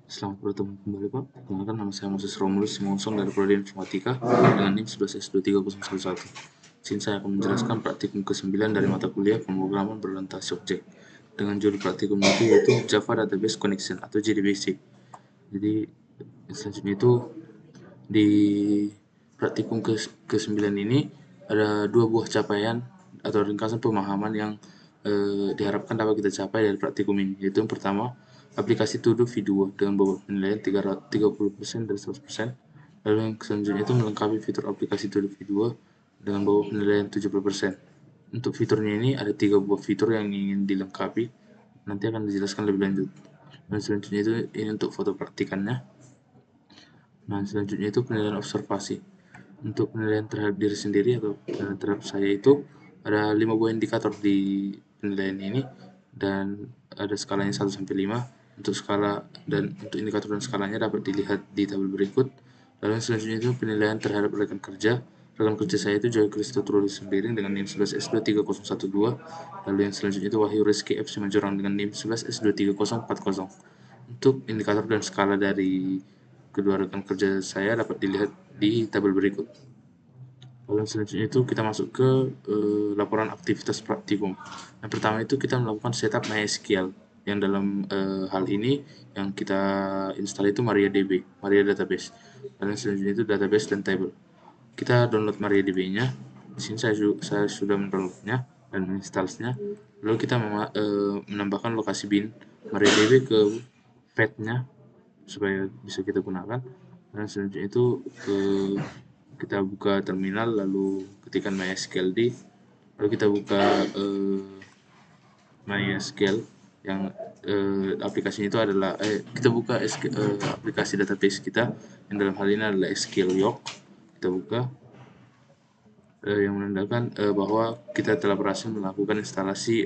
Selamat bertemu kembali Pak. Perkenalkan nama saya Moses Romulus Simonsong dari Prodi Informatika dengan NIM 11S23011. Di sini saya akan menjelaskan praktikum ke-9 dari mata kuliah pemrograman berorientasi objek dengan judul praktikum itu yaitu Java Database Connection atau JDBC. Jadi selanjutnya itu di praktikum ke-9 ini ada dua buah capaian atau ringkasan pemahaman yang diharapkan dapat kita capai dari praktikum ini. Yaitu yang pertama, aplikasi To Do V2 dengan bobot penilaian 30% dari 100%. Lalu yang selanjutnya itu melengkapi fitur aplikasi To Do V2 dengan bobot penilaian 70%. Untuk fiturnya ini ada 3 buah fitur yang ingin dilengkapi. Nanti akan dijelaskan lebih lanjut. Dan selanjutnya itu ini untuk foto praktikannya. Nah, selanjutnya itu penilaian observasi. Untuk penilaian terhadap diri sendiri atau penilaian terhadap saya itu ada 5 buah indikator di penilaian ini dan ada skalanya 1 sampai 5. Untuk skala dan untuk indikator dan skalanya dapat dilihat di tabel berikut. Lalu yang selanjutnya itu penilaian terhadap rekan kerja. Rekan kerja saya itu Joy Kristo Trulis Sembiring dengan NIM 11S23012. Lalu yang selanjutnya itu Wahyu Rizky F. Simanjorang dengan NIM 11S23040. Untuk indikator dan skala dari kedua rekan kerja saya dapat dilihat di tabel berikut. Lalu selanjutnya itu kita masuk ke laporan aktivitas praktikum. Yang pertama itu kita melakukan setup MySQL yang dalam hal ini yang kita install itu MariaDB, Maria Database. Dan selanjutnya itu database dan table. Kita download MariaDB-nya. Di sini saya sudah mendownloadnya dan menginstalnya. Lalu kita menambahkan lokasi bin MariaDB ke path-nya supaya bisa kita gunakan. Dan selanjutnya itu kita buka terminal lalu ketikkan MySQL lalu kita buka MySQL yang aplikasinya itu adalah kita buka aplikasi database kita yang dalam hal ini adalah SQL York. Kita buka yang menandakan bahwa kita telah berhasil melakukan instalasi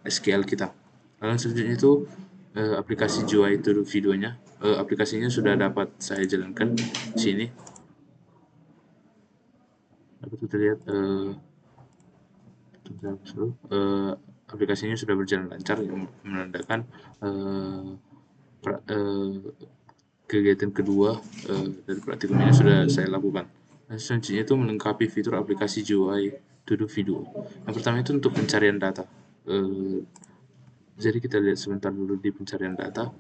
SQL kita. Lalu selanjutnya itu aplikasi Jua itu videonya. Aplikasinya sudah dapat saya jalankan di sini. Dapat kita lihat aplikasinya sudah berjalan lancar yang menandakan kegiatan kedua dari praktikum ini sudah saya lakukan. Dan selanjutnya itu melengkapi fitur aplikasi GUI To Do Video. Yang pertama itu untuk pencarian data. Jadi kita lihat sebentar dulu di pencarian data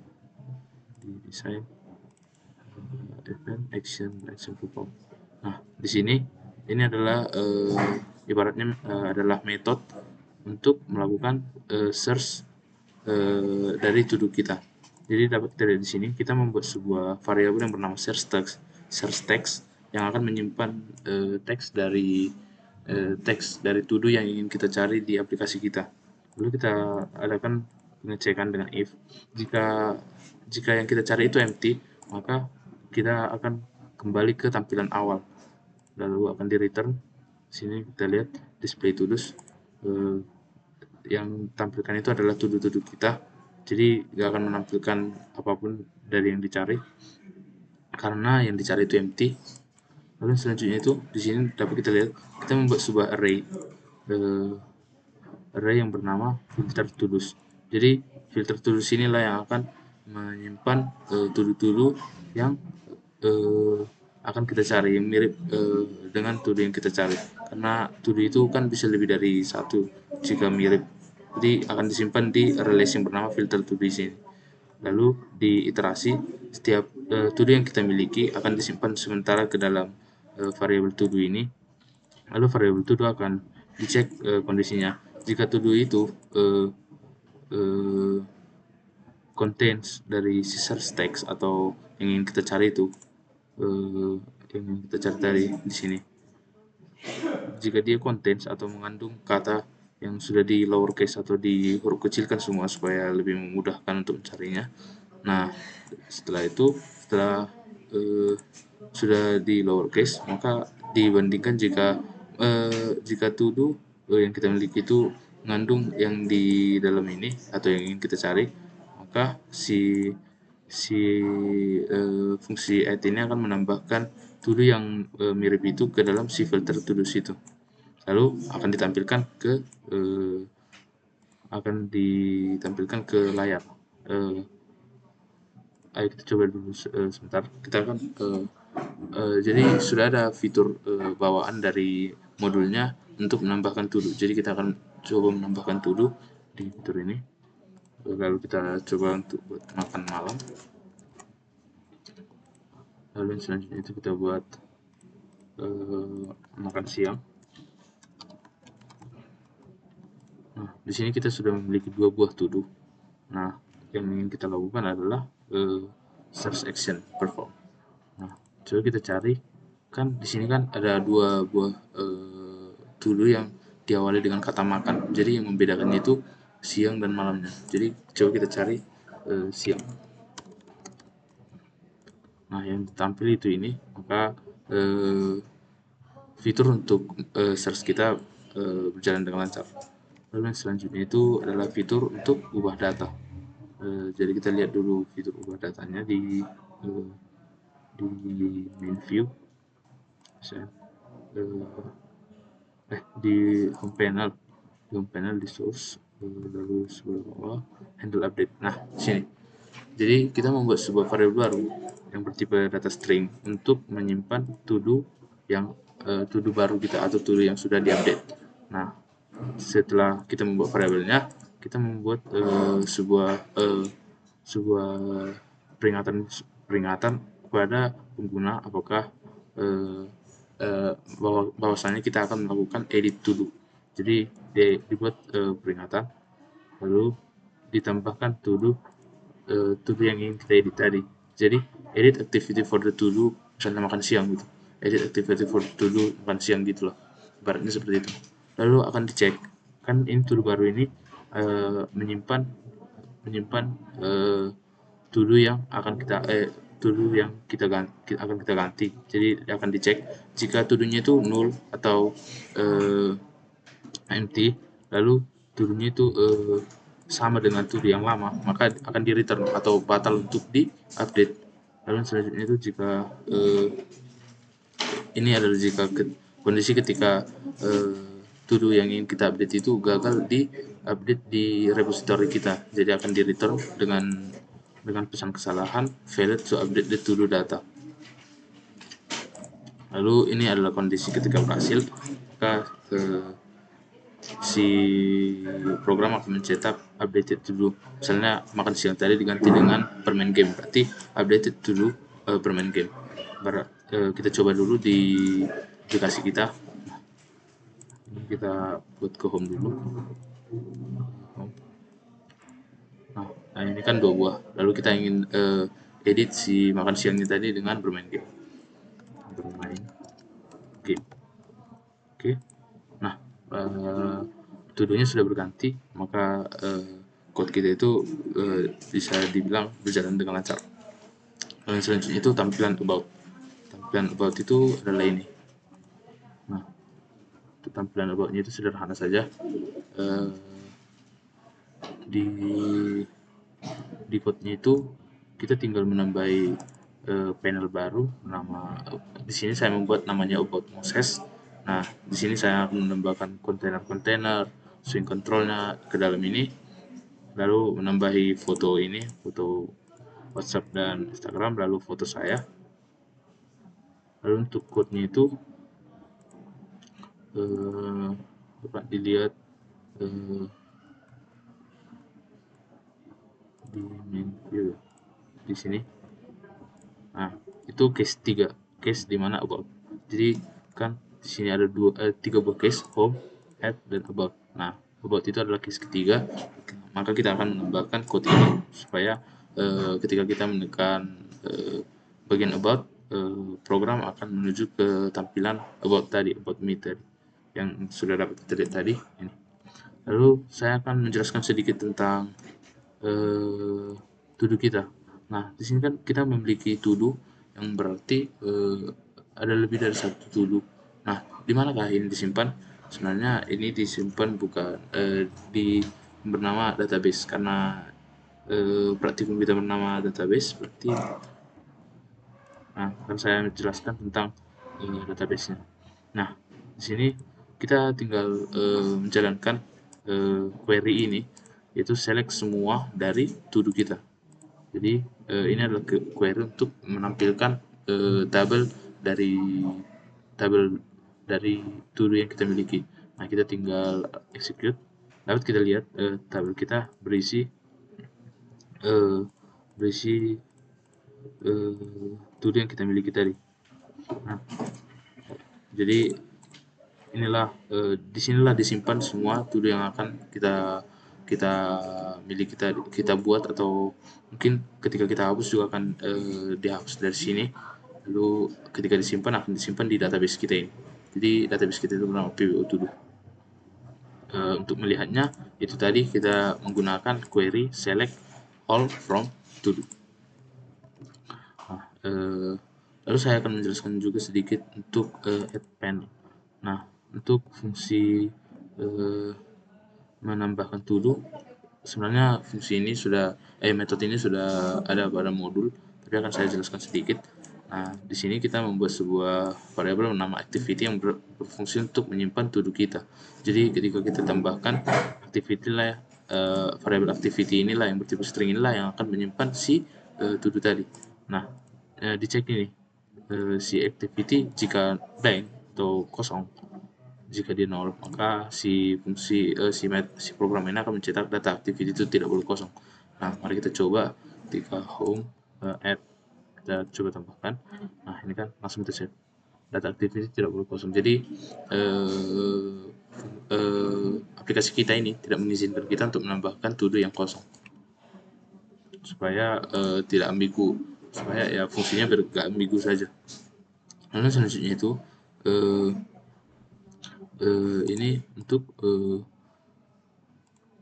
di desain event action perform. Nah, di sini ini adalah ibaratnya adalah metode untuk melakukan search dari to do kita. Jadi dapat kita lihat di sini kita membuat sebuah variabel yang bernama search text yang akan menyimpan teks dari to do yang ingin kita cari di aplikasi kita. Lalu kita adakan pengecekan dengan if. Jika yang kita cari itu empty, maka kita akan kembali ke tampilan awal. Lalu akan di return. Sini kita lihat display to do's. Yang tampilkan itu adalah to do kita. Jadi nggak akan menampilkan apapun dari yang dicari karena yang dicari itu empty. Lalu selanjutnya itu di sini dapat kita lihat kita membuat sebuah array yang bernama filter to do's. Jadi filter to do's inilah yang akan menyimpan to do yang akan kita cari yang mirip dengan to do yang kita cari. Karena to do itu kan bisa lebih dari satu jika mirip. Jadi akan disimpan di array list yang bernama filter to do di sini. Lalu di iterasi setiap to do yang kita miliki akan disimpan sementara ke dalam variabel to do ini. Lalu variabel to do akan dicek kondisinya. Jika to do itu contains dari search text atau yang ingin kita cari itu yang ingin kita cari dari di sini. Jika dia contains atau mengandung kata yang sudah di lowercase atau di huruf kecilkan semua supaya lebih memudahkan untuk mencarinya. Nah, setelah sudah di lowercase, maka dibandingkan jika to do yang kita miliki itu mengandung yang di dalam ini atau yang ingin kita cari, maka si fungsi add ini akan menambahkan to do yang mirip itu ke dalam si filter to do itu. Lalu akan ditampilkan ke layar ayo kita coba dulu sebentar. Kita akan jadi sudah ada fitur bawaan dari modulnya untuk menambahkan to do. Jadi kita akan coba menambahkan to do di fitur ini. Lalu kita coba untuk buat makan malam. Lalu yang selanjutnya itu kita buat makan siang. Nah, di sini kita sudah memiliki 2 buah to do. Nah, yang ingin kita lakukan adalah search action perform. Nah, coba kita cari, kan di sini kan ada 2 buah to do yang diawali dengan kata makan. Jadi yang membedakan itu siang dan malamnya. Jadi coba kita cari siang. Nah, yang tampil itu ini, maka fitur untuk search kita berjalan dengan lancar. Lalu yang selanjutnya itu adalah fitur untuk ubah data. Jadi kita lihat dulu fitur ubah datanya di main view. Di home panel di source, lalu sebelah bawah handle update. Nah, sini. Jadi kita membuat sebuah variabel baru yang bertipe data string untuk menyimpan to do yang to do baru kita atau to do yang sudah diupdate. Nah, setelah kita membuat variabelnya, kita membuat sebuah peringatan kepada pengguna apakah bahwasanya kita akan melakukan edit to do. Jadi dibuat peringatan, lalu ditambahkan to do yang ingin kita edit tadi. Jadi edit activity for the to do, misalnya makan siang gitu. Edit activity for the to do makan siang gitu loh. Ibaratnya seperti itu. Lalu akan dicek, kan ini to do baru ini menyimpan to do yang akan kita to do yang akan kita ganti. Jadi akan dicek jika to do-nya itu null atau empty, lalu to do-nya itu sama dengan to do yang lama, maka akan di return atau batal untuk di update. Lalu selanjutnya itu jika ini adalah jika kondisi ketika to do yang ingin kita update itu gagal di update di repository kita, jadi akan di return dengan pesan kesalahan failed to update the to do data. Lalu ini adalah kondisi ketika berhasil, maka si program akan mencetak updated to do. Misalnya makan siang tadi diganti dengan bermain game, berarti updated to do bermain game. Kita coba dulu di aplikasi kita. Kita buat ke home dulu. Nah, ini kan 2 buah. Lalu kita ingin edit si makan siangnya tadi dengan bermain game. Oke. Nah, to-do-nya sudah berganti, maka code kita itu bisa dibilang berjalan dengan lancar. Lalu selanjutnya itu tampilan about. Tampilan about itu adalah ini. Nah, tampilan about-nya itu sederhana saja. Di code-nya itu kita tinggal menambahi panel baru, di sini saya membuat namanya about Moses. Nah, di sini saya akan menambahkan kontainer swing control-nya ke dalam ini, lalu menambahi foto ini, foto WhatsApp dan Instagram, lalu foto saya. Lalu untuk code-nya itu dapat dilihat di main view di sini. Nah, itu case 3, case di mana about. Jadi kan di sini ada 3 buah case, home, add, dan about. Nah, about itu adalah case ketiga, maka kita akan menambahkan code ini supaya ketika kita menekan bagian about, program akan menuju ke tampilan about tadi, about me tadi, yang sudah dapat kita lihat tadi ini. Lalu saya akan menjelaskan sedikit tentang to do kita. Nah, di sini kan kita memiliki to do yang berarti ada lebih dari satu to do. Nah, di manakah ini disimpan? Sebenarnya ini disimpan bukan di bernama database, karena praktikum kita bernama database, berarti akan saya menjelaskan tentang database-nya. Nah, di sini kita tinggal menjalankan query ini, yaitu select semua dari to do kita. Jadi ini adalah query untuk menampilkan tabel dari tabel dari to-do yang kita miliki. Nah, kita tinggal execute. Dapat kita lihat tabel kita eh, berisi to-do yang kita miliki tadi. Nah, jadi disinilah disimpan semua to-do yang akan kita kita miliki kita buat, atau mungkin ketika kita hapus juga akan dihapus dari sini. Lalu ketika akan disimpan di database kita ini. Jadi database kita itu bernama PWO to do. Untuk melihatnya itu tadi kita menggunakan query select all from to do. Nah, lalu saya akan menjelaskan juga sedikit untuk add panel. Nah, untuk fungsi menambahkan to do, sebenarnya fungsi ini metode ini sudah ada pada modul, tapi akan saya jelaskan sedikit. Nah, di sini kita membuat sebuah variabel bernama activity yang berfungsi untuk menyimpan to do kita. Jadi ketika kita tambahkan activity lah ya, variabel activity inilah yang bertipe string inilah yang akan menyimpan si to do tadi. Nah, dicek ini si activity jika blank atau kosong. Jika dia nol, maka si program ini akan mencetak data activity itu tidak boleh kosong. Nah, mari kita coba ketika home add, kita coba tambahkan. Nah, ini kan langsung kita save. Data activity tidak boleh kosong. Jadi aplikasi kita ini tidak mengizinkan kita untuk menambahkan to do yang kosong, supaya tidak ambigu, supaya ya fungsinya gak ambigu saja. Lalu selanjutnya itu ini untuk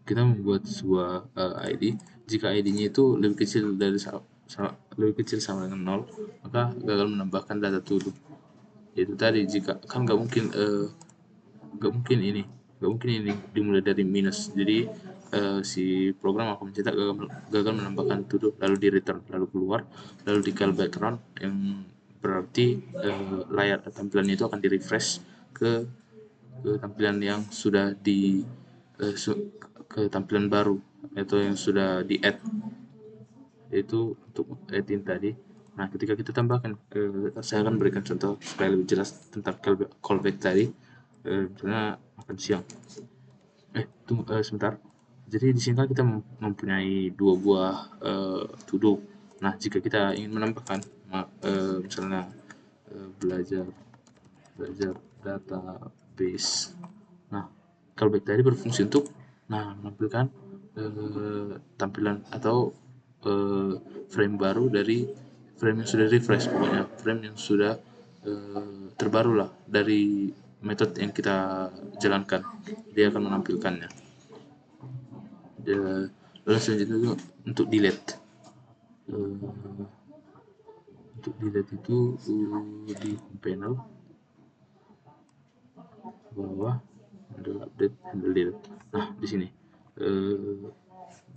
kita membuat sebuah ID. Jika ID-nya itu lebih kecil sama dengan 0, maka gagal menambahkan data to do. Itu tadi, jika kan nggak mungkin ini dimulai dari minus. Jadi si program akan mencetak gagal menambahkan to do, lalu di return, lalu keluar, lalu di call background, yang berarti layar tampilannya itu akan di refresh ke tampilan yang sudah ke tampilan baru, atau yang sudah di add, yaitu untuk add in tadi. Nah, ketika kita tambahkan, saya akan berikan contoh supaya lebih jelas tentang callback tadi. Misalnya makan siang. Tunggu sebentar. Jadi di sini kan kita mempunyai dua buah to do. Nah, jika kita ingin menambahkan, misalnya belajar database. Nah, callback tadi berfungsi untuk menampilkan tampilan atau frame baru dari frame yang sudah refresh, pokoknya frame yang sudah terbaru lah dari metode yang kita jalankan, dia akan menampilkannya. Lalu selanjutnya itu untuk delete. Untuk delete itu di panel bawah handle update, handle delete. Nah, di sini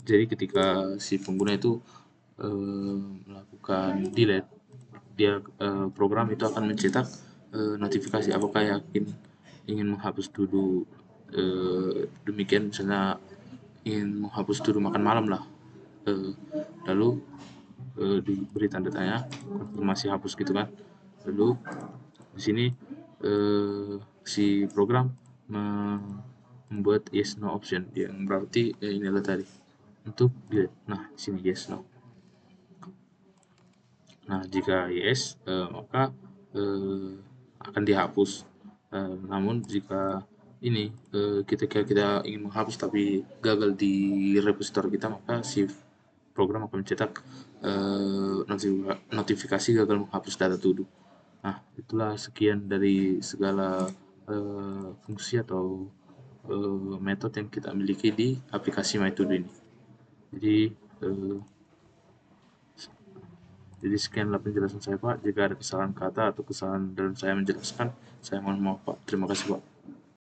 jadi ketika si pengguna itu melakukan delete, dia program itu akan mencetak notifikasi apakah yakin ingin menghapus dulu, demikian misalnya ingin menghapus dulu makan malam lah, lalu diberi tanda tanya konfirmasi hapus gitu kan. Lalu di sini si program membuat yes no option, yang berarti inilah tadi untuk delete. Nah, sini yes no. Nah, jika yes, maka akan dihapus. Namun jika ini ketika kita ingin menghapus tapi gagal di repositori kita, maka si program akan mencetak notifikasi gagal menghapus data to do. Nah, itulah sekian dari segala fungsi atau metode yang kita miliki di aplikasi MyTodo ini. Jadi sekianlah penjelasan saya, Pak. Jika ada kesalahan kata atau kesalahan dalam saya menjelaskan, saya mohon maaf, Pak. Terima kasih, Pak.